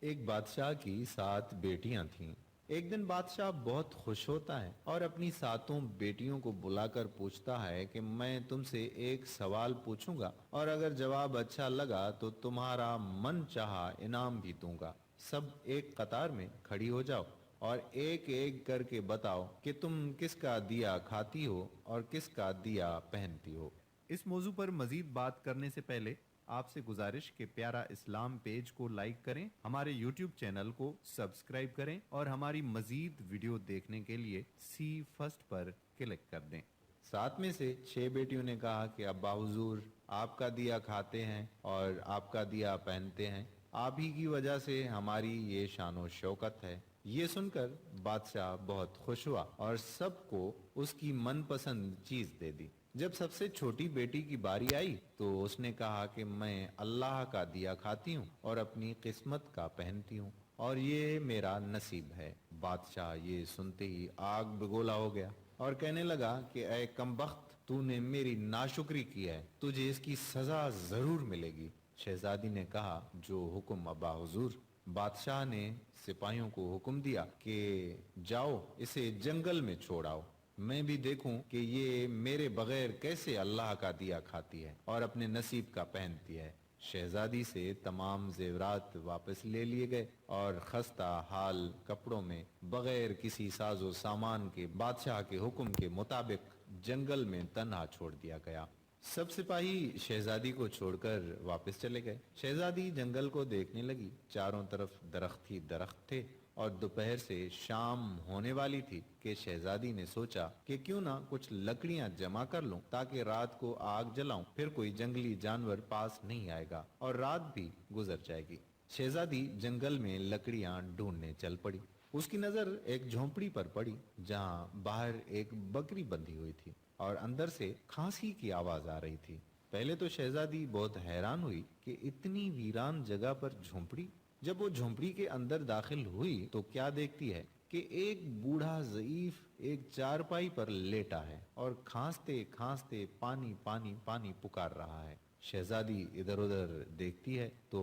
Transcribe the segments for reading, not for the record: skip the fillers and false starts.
ایک بادشاہ کی 7 بیٹیاں تھیں۔ ایک دن بادشاہ بہت خوش ہوتا ہے اور اپنی 7 بیٹیوں کو بلا کر پوچھتا ہے کہ میں تم سے ایک سوال پوچھوں گا اور اگر جواب اچھا لگا تو تمہارا من چاہا انعام بھی دوں گا۔ سب ایک قطار میں کھڑی ہو جاؤ اور ایک ایک کر کے بتاؤ کہ تم کس کا دیا کھاتی ہو اور کس کا دیا پہنتی ہو۔ اس موضوع پر مزید بات کرنے سے پہلے آپ سے گزارش کہ پیارا اسلام پیج کو لائک کریں، ہمارے یوٹیوب چینل کو سبسکرائب کریں اور ہماری مزید ویڈیو دیکھنے کے لیے سی فرسٹ پر کلک کر دیں۔ 7 میں سے 6 بیٹیوں نے کہا کہ ابا حضور آپ کا دیا کھاتے ہیں اور آپ کا دیا پہنتے ہیں، آپ ہی کی وجہ سے ہماری یہ شان و شوکت ہے۔ یہ سن کر بادشاہ بہت خوش ہوا اور سب کو اس کی من پسند چیز دے دی۔ جب سب سے چھوٹی بیٹی کی باری آئی تو اس نے کہا کہ میں اللہ کا دیا کھاتی ہوں اور اپنی قسمت کا پہنتی ہوں اور یہ میرا نصیب ہے۔ بادشاہ یہ سنتے ہی آگ بگولا ہو گیا اور کہنے لگا کہ اے کمبخت، تو نے میری ناشکری کی ہے، تجھے اس کی سزا ضرور ملے گی۔ شہزادی نے کہا جو حکم ابا حضور۔ بادشاہ نے سپاہیوں کو حکم دیا کہ جاؤ اسے جنگل میں چھوڑ آؤ، میں بھی دیکھوں کہ یہ میرے بغیر کیسے اللہ کا دیا کھاتی ہے اور اپنے نصیب کا پہنتی ہے۔ شہزادی سے تمام زیورات واپس لے لیے گئے اور خستہ حال کپڑوں میں بغیر کسی ساز و سامان کے بادشاہ کے حکم کے مطابق جنگل میں تنہا چھوڑ دیا گیا۔ سب سپاہی شہزادی کو چھوڑ کر واپس چلے گئے۔ شہزادی جنگل کو دیکھنے لگی، چاروں طرف درخت ہی درخت تھے اور دوپہر سے شام ہونے والی تھی کہ شہزادی نے سوچا کہ کیوں نہ کچھ لکڑیاں جمع کر لوں تاکہ رات کو آگ جلاؤں، پھر کوئی جنگلی جانور پاس نہیں آئے گا اور رات بھی گزر جائے گی۔ شہزادی جنگل میں لکڑیاں ڈھونڈنے چل پڑی۔ اس کی نظر ایک جھونپڑی پر پڑی جہاں باہر ایک بکری بندھی ہوئی تھی اور اندر سے کھانسی کی آواز آ رہی تھی۔ پہلے تو شہزادی بہت حیران ہوئی کہ اتنی ویران جگہ پر جھونپڑی۔ جب وہ جھونپڑی کے اندر داخل ہوئی تو کیا دیکھتی ہے کہ ایک بوڑھا ضعیف ایک چارپائی پر لیٹا ہے اور کھانستے کھانستے پانی پانی پانی پکار رہا ہے۔ شہزادی ادھر ادھر دیکھتی ہے تو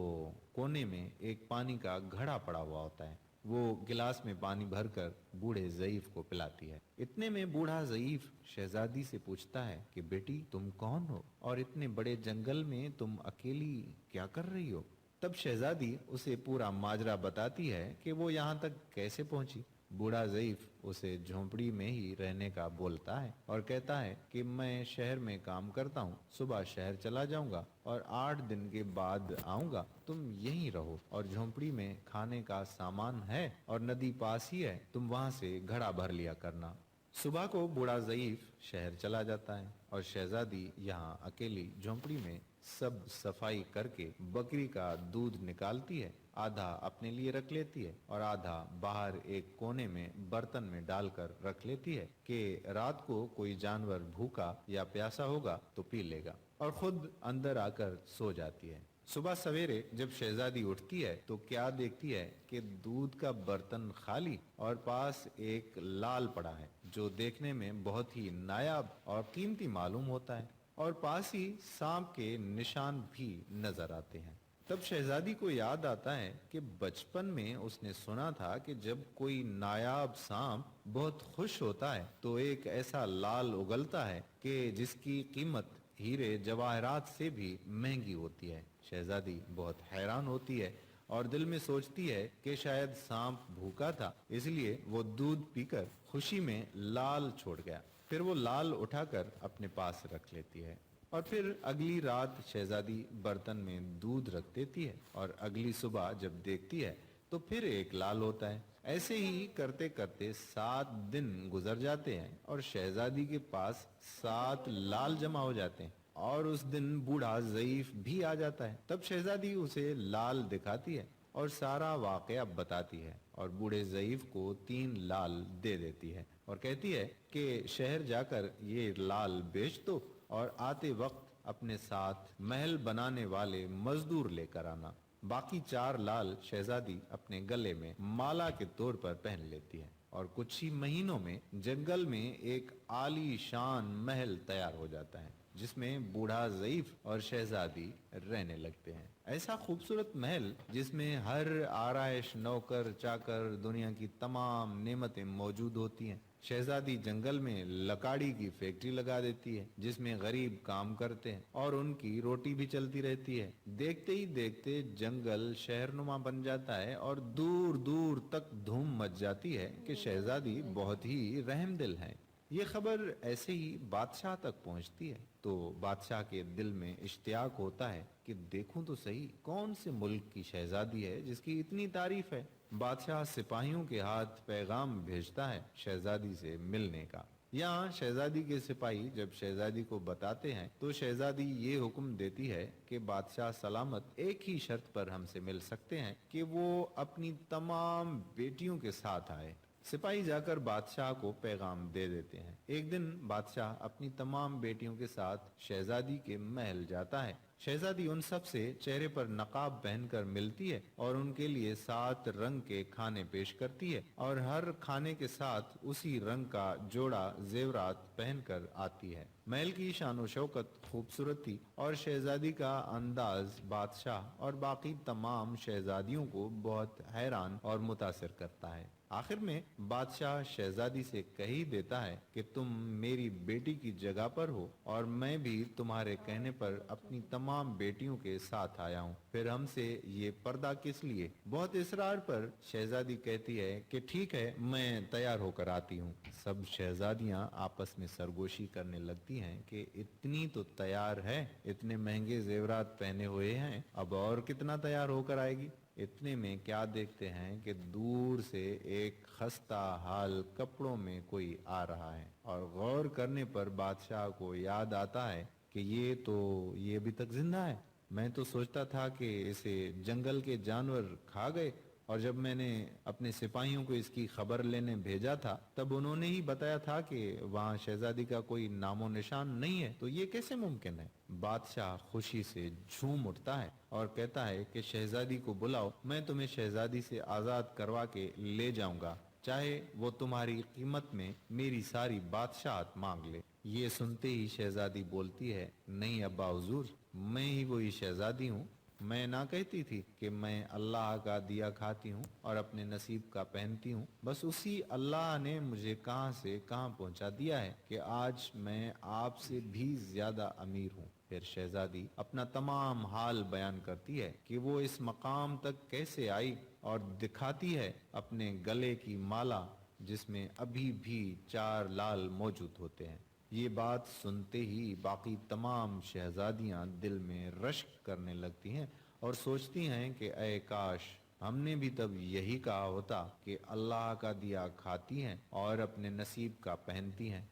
کونے میں ایک پانی کا گھڑا پڑا ہوا ہوتا ہے۔ وہ گلاس میں پانی بھر کر بوڑھے ضعیف کو پلاتی ہے۔ اتنے میں بوڑھا ضعیف شہزادی سے پوچھتا ہے کہ بیٹی تم کون ہو اور اتنے بڑے جنگل میں تم اکیلی کیا کر رہی ہو؟ تب شہزادی اسے پورا ماجرا بتاتی ہے کہ وہ یہاں تک کیسے پہنچی۔ بوڑھا ضعیف اسے جھونپڑی میں ہی رہنے کا بولتا ہے اور کہتا ہے کہ میں شہر میں کام کرتا ہوں، صبح شہر چلا جاؤں گا اور 8 دن کے بعد آؤں گا، تم یہیں رہو اور جھونپڑی میں کھانے کا سامان ہے اور ندی پاس ہی ہے، تم وہاں سے گھڑا بھر لیا کرنا۔ صبح کو بوڑھا ضعیف شہر چلا جاتا ہے اور شہزادی یہاں اکیلی جھونپڑی میں سب صفائی کر کے بکری کا دودھ نکالتی ہے، آدھا اپنے لیے رکھ لیتی ہے اور آدھا باہر ایک کونے میں برتن میں ڈال کر رکھ لیتی ہے کہ رات کو کوئی جانور بھوکا یا پیاسا ہوگا تو پی لے گا، اور خود اندر آ کر سو جاتی ہے۔ صبح سویرے جب شہزادی اٹھتی ہے تو کیا دیکھتی ہے کہ دودھ کا برتن خالی اور پاس ایک لال پڑا ہے جو دیکھنے میں بہت ہی نایاب اور قیمتی معلوم ہوتا ہے، اور پاس ہی سانپ کے نشان بھی نظر آتے ہیں۔ تب شہزادی کو یاد آتا ہے کہ بچپن میں اس نے سنا تھا کہ جب کوئی نایاب سانپ بہت خوش ہوتا ہے تو ایک ایسا لال اگلتا ہے کہ جس کی قیمت ہیرے جواہرات سے بھی مہنگی ہوتی ہے۔ شہزادی بہت حیران ہوتی ہے اور دل میں سوچتی ہے کہ شاید سانپ بھوکا تھا، اس لیے وہ دودھ پی کر خوشی میں لال چھوڑ گیا۔ پھر وہ لال اٹھا کر اپنے پاس رکھ لیتی ہے اور پھر اگلی رات شہزادی برتن میں دودھ رکھ دیتی ہے اور اگلی صبح جب دیکھتی ہے تو پھر ایک لال ہوتا ہے۔ ایسے ہی کرتے کرتے 7 دن گزر جاتے ہیں اور شہزادی کے پاس 7 لال جمع ہو جاتے ہیں اور اس دن بوڑھا ضعیف بھی آ جاتا ہے۔ تب شہزادی اسے لال دکھاتی ہے اور سارا واقعہ بتاتی ہے اور بوڑھے ضعیف کو 3 لال دے دیتی ہے اور کہتی ہے کہ شہر جا کر یہ لال بیچ دو اور آتے وقت اپنے ساتھ محل بنانے والے مزدور لے کر آنا۔ باقی 4 لال شہزادی اپنے گلے میں مالا کے طور پر پہن لیتی ہے اور کچھ ہی مہینوں میں جنگل میں ایک عالی شان محل تیار ہو جاتا ہے۔ जिसमें बूढ़ा ज़ईफ और शहजादी रहने लगते हैं। ऐसा खूबसूरत महल जिसमें हर आराइश, नौकर चाकर, दुनिया की तमाम नेमतें मौजूद होती हैं। शहजादी जंगल में लकड़ी की फैक्ट्री लगा देती है जिसमें गरीब काम करते हैं और उनकी रोटी भी चलती रहती है। देखते ही देखते जंगल शहरनुमा बन जाता है और दूर दूर तक धूम मच जाती है कि शहजादी बहुत ही रहमदिल है। ये खबर ऐसे ही बादशाह तक पहुंचती है तो बादशाह के दिल में इश्तियाक होता है कि देखूं तो सही कौन से मुल्क की शहजादी है जिसकी इतनी तारीफ है। बादशाह सिपाहियों के हाथ पैगाम भेजता है शहजादी से मिलने का। यहाँ शहजादी के सिपाही जब शहजादी को बताते हैं तो शहजादी ये हुक्म देती है कि बादशाह सलामत एक ही शर्त पर हमसे मिल सकते हैं कि वो अपनी तमाम बेटियों के साथ आए। सिपाही जाकर बादशाह को पैगाम दे देते हैं। एक दिन बादशाह अपनी तमाम बेटियों के साथ शहजादी के महल जाता है। शहजादी उन सब से चेहरे पर नकाब पहनकर मिलती है और उनके लिए 7 रंग के खाने पेश करती है और हर खाने के साथ उसी रंग का जोड़ा जेवरात पहनकर आती है। महल की शान शौकत, खूबसूरती और शहजादी का अंदाज बादशाह और बाकी तमाम शहजादियों को बहुत हैरान और मुतासिर करता है। आखिर में बादशाह शहजादी से कह ही देता है कि तुम मेरी बेटी की जगह पर हो और मैं भी तुम्हारे कहने पर अपनी तमाम बेटियों के साथ आया हूँ। फिर हमसे ये पर्दा किस लिए? बहुत इसरार पर शहजादी कहती है कि ठीक है, मैं तैयार होकर आती हूँ। सब शहजादियाँ आपस में सरगोशी करने लगती हैं कि इतनी तो तैयार है, इतने महंगे जेवरात पहने हुए हैं, अब और कितना तैयार होकर आएगी। इतने में क्या देखते हैं कि दूर से एक खस्ता हाल कपड़ों में कोई आ रहा है और गौर करने पर बादशाह को याद आता है कि ये अभी तक जिंदा है। मैं तो सोचता था कि इसे जंगल के जानवर खा गए और जब मैंने अपने सिपाहियों को इसकी खबर लेने भेजा था तब उन्होंने ही बताया था कि वहाँ शहजादी का कोई नामो निशान नहीं है, तो ये कैसे मुमकिन है। बादशाह खुशी से झूम उठता है और कहता है कि शहजादी को बुलाओ, मैं तुम्हें शहजादी से आजाद करवा के ले जाऊंगा, चाहे वो तुम्हारी कीमत में मेरी सारी बादशाहत मांग ले। ये सुनते ही शहजादी बोलती है, नहीं अब्बा हुजूर, मैं ही वही शहजादी हूँ। मैं ना कहती थी कि मैं अल्लाह का दिया खाती हूँ और अपने नसीब का पहनती हूँ। बस उसी अल्लाह ने मुझे कहाँ से कहाँ पहुँचा दिया है कि आज मैं आपसे भी ज्यादा अमीर हूँ। फिर शहजादी अपना तमाम हाल बयान करती है कि वो इस मकाम तक कैसे आई और दिखाती है अपने गले की माला जिसमें अभी भी 4 लाल मौजूद होते हैं। ये बात सुनते ही बाकी तमाम शहजादियां दिल में रश्क करने लगती हैं और सोचती हैं कि ऐ काश हमने भी तब यही कहा होता कि अल्लाह का दिया खाती हैं और अपने नसीब का पहनती हैं।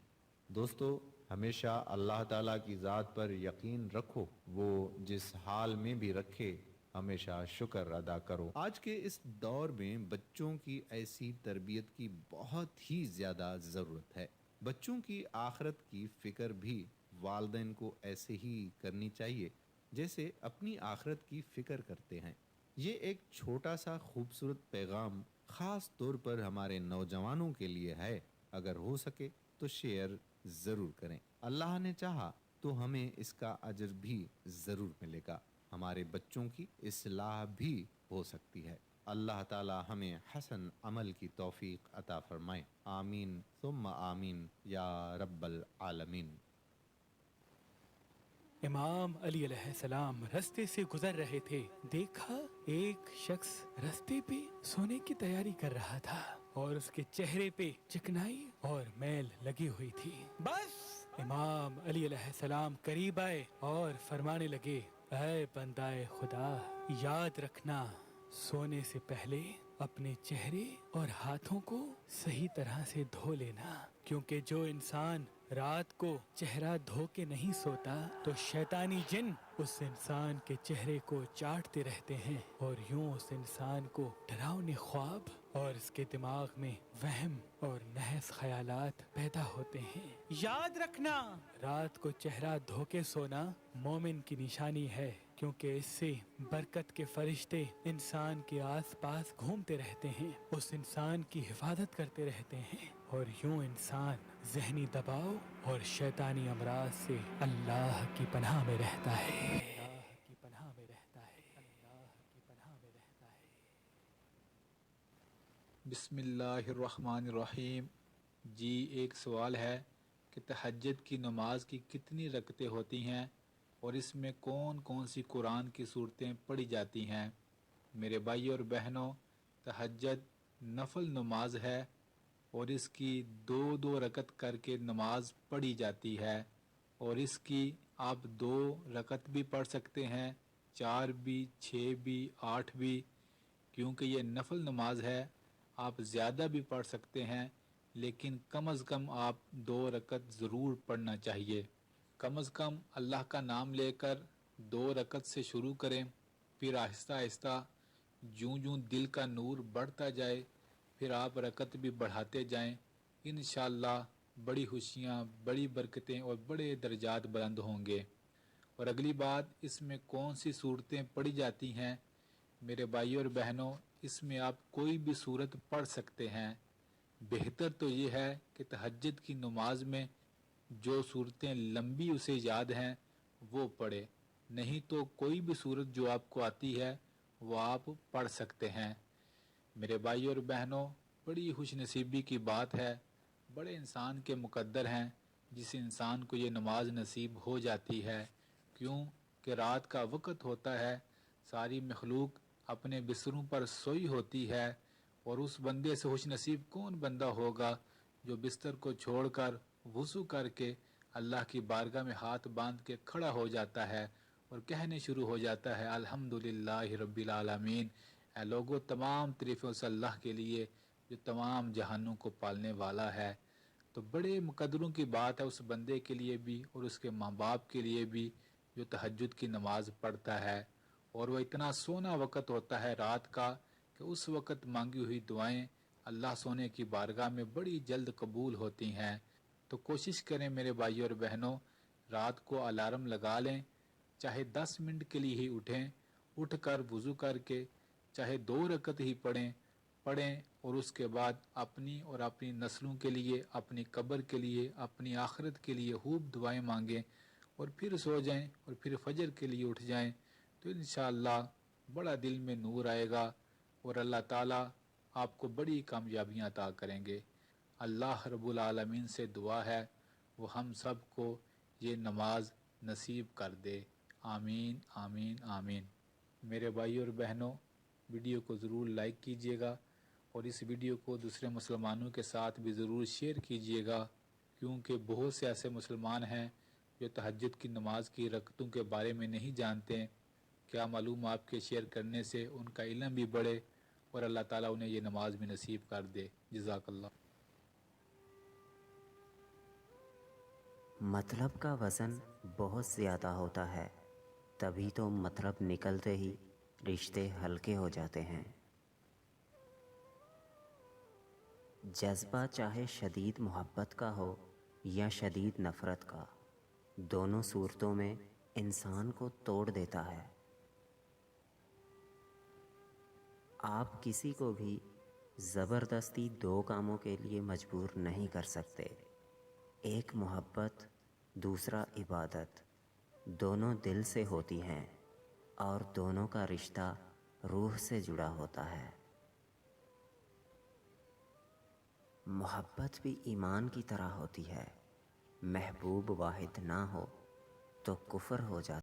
दोस्तों, हमेशा अल्लाह ताला की ज़ात पर यकीन रखो, वो जिस हाल में भी रखे हमेशा शुक्र अदा करो। आज के इस दौर में बच्चों की ऐसी तरबियत की बहुत ही ज़्यादा ज़रूरत है। बच्चों की आखिरत की फिक्र भी वालिदैन को ऐसे ही करनी चाहिए जैसे अपनी आखिरत की फिक्र करते हैं। ये एक छोटा सा खूबसूरत पैगाम खास तौर पर हमारे नौजवानों के लिए है। अगर हो सके तो शेयर ज़रूर करें। अल्लाह ने चाहा तो हमें इसका अजर भी ज़रूर मिलेगा। हमारे बच्चों की इस्लाह भी हो सकती है। अल्लाह ताला हमें हसन अमल की तौफीक अता फरमाए। आमीन सुम्मा आमीन या रब्बल आलमीन। इमाम अली अलैहिस्सलाम रास्ते से गुजर रहे थे। देखा एक शख्स रास्ते पे सोने की तैयारी कर रहा था और उसके चेहरे पे चिकनाई और मैल लगी हुई थी। बस इमाम अली अलैहिस्सलाम करीब आए और फरमाने लगे, ऐ बंदाए खुदा, याद रखना सोने से पहले अपने चेहरे और हाथों को सही तरह से धो लेना, क्योंकि जो इंसान रात को चेहरा धो के नहीं सोता तो शैतानी जिन उस इंसान के चेहरे को चाटते रहते हैं और यूं उस इंसान को डरावने ख्वाब और इसके दिमाग में वहम और नहस ख्यालात पैदा होते हैं। याद रखना, रात को चेहरा धो के सोना मोमिन की निशानी है, क्योंकि इससे बरकत के फरिश्ते इंसान के आस पास घूमते रहते हैं, उस इंसान की हिफाजत करते रहते हैं, और यूं इंसान ज़हनी दबाव और शैतानी अमराज से अल्लाह की पनाह में रहता है। अल्लाह की पनाह में रहता है। अल्लाह की पनाह में रहता है। बिस्मिल्लाहिर्रहमानिर्रहीम। जी, एक सवाल है कि तहज्जुद की नमाज की कितनी रकतें होती हैं और इसमें कौन कौन सी कुरान की सूरतें पढ़ी जाती हैं। मेरे भाई और बहनों, तहज्जुद नफल नमाज है और इसकी दो दो रकत करके नमाज पढ़ी जाती है, और इसकी आप 2 रकत भी पढ़ सकते हैं, 4 भी, 6 भी, 8 भी। क्योंकि ये नफल नमाज है, आप ज़्यादा भी पढ़ सकते हैं, लेकिन कम अज़ कम आप 2 रकत ज़रूर पढ़ना चाहिए। कम अज़ कम अल्लाह का नाम लेकर 2 रकत से शुरू करें, फिर आहिस्ता आहिस्ता जूं जूं दिल का नूर बढ़ता जाए, फिर आप रकत भी बढ़ाते जाएं। इंशाअल्लाह बड़ी खुशियाँ, बड़ी बरकतें और बड़े दर्जात बुलंद होंगे। और अगली बात, इसमें कौन सी सूरतें पढ़ी जाती हैं। मेरे भाइयों और बहनों, इसमें आप कोई भी सूरत पढ़ सकते हैं। बेहतर तो ये है कि तहज्जुद की नमाज में जो सूरतें लंबी उसे याद हैं वो पढ़े, नहीं तो कोई भी सूरत जो आपको आती है वो आप पढ़ सकते हैं। मेरे भाइयों और बहनों, बड़ी खुशनसीबी की बात है, बड़े इंसान के मुकद्दर हैं जिस इंसान को ये नमाज नसीब हो जाती है। क्यों कि रात का वक़्त होता है, सारी मखलूक अपने बिस्तरों पर सोई होती है, और उस बंदे से खुशनसीब कौन बंदा होगा जो बिस्तर को छोड़कर वुज़ू करके अल्लाह की बारगाह में हाथ बांध के खड़ा हो जाता है और कहने शुरू हो जाता है, अल्हम्दुलिल्लाहि रब्बिल आलमीन। ऐ लोगों, तमाम तारीफ़ें उस अल्लाह के लिए जो तमाम जहानों को पालने वाला है। तो बड़े मुकद्दरों की बात है उस बंदे के लिए भी और उसके माँ बाप के लिए भी जो तहज्जुद की नमाज पढ़ता है। और वह इतना सोना वक़्त होता है रात का कि उस वक़्त मांगी हुई दुआएं अल्लाह सोने की बारगाह में बड़ी जल्द कबूल होती हैं। तो कोशिश करें मेरे भाइयों और बहनों, रात को अलार्म लगा लें, चाहे 10 मिनट के लिए ही उठें, उठकर वुज़ू करके चाहे 2 रकत ही पढ़ें, और उसके बाद अपनी और अपनी नस्लों के लिए, अपनी कब्र के लिए, अपनी आखिरत के लिए खूब दुआएं मांगें, और फिर सो जाएं और फिर फजर के लिए उठ जाएं। तो इंशाअल्लाह बड़ा दिल में नूर आएगा और अल्लाह ताला आपको बड़ी कामयाबियाँ अता करेंगे। अल्लाह रब्बुल आलमीन से दुआ है वो हम सब को ये नमाज नसीब कर दे। आमीन आमीन आमीन। मेरे भाइयों और बहनों, वीडियो को ज़रूर लाइक कीजिएगा और इस वीडियो को दूसरे मुसलमानों के साथ भी ज़रूर शेयर कीजिएगा, क्योंकि बहुत से ऐसे मुसलमान हैं जो तहज्जुद की नमाज की रकतों के बारे में नहीं जानते। क्या मालूम आपके शेयर करने से उनका इल्म भी बढ़े और अल्लाह ताला उन्हें ये नमाज भी नसीब कर दे। जज़ाकल्लाह। मतलब का वज़न बहुत ज़्यादा होता है, तभी तो मतलब निकलते ही रिश्ते हल्के हो जाते हैं। जज्बा चाहे शदीद मोहब्बत का हो या शदीद नफ़रत का, दोनों सूरतों में इंसान को तोड़ देता है। आप किसी को भी ज़बरदस्ती 2 कामों के लिए मजबूर नहीं कर सकते। एक मोहब्बत, दूसरा इबादत, दोनों दिल से होती हैं और दोनों का रिश्ता रूह से जुड़ा होता है। मोहब्बत भी ईमान की तरह होती है, महबूब वाहिद ना हो तो कुफ्र हो जाता है।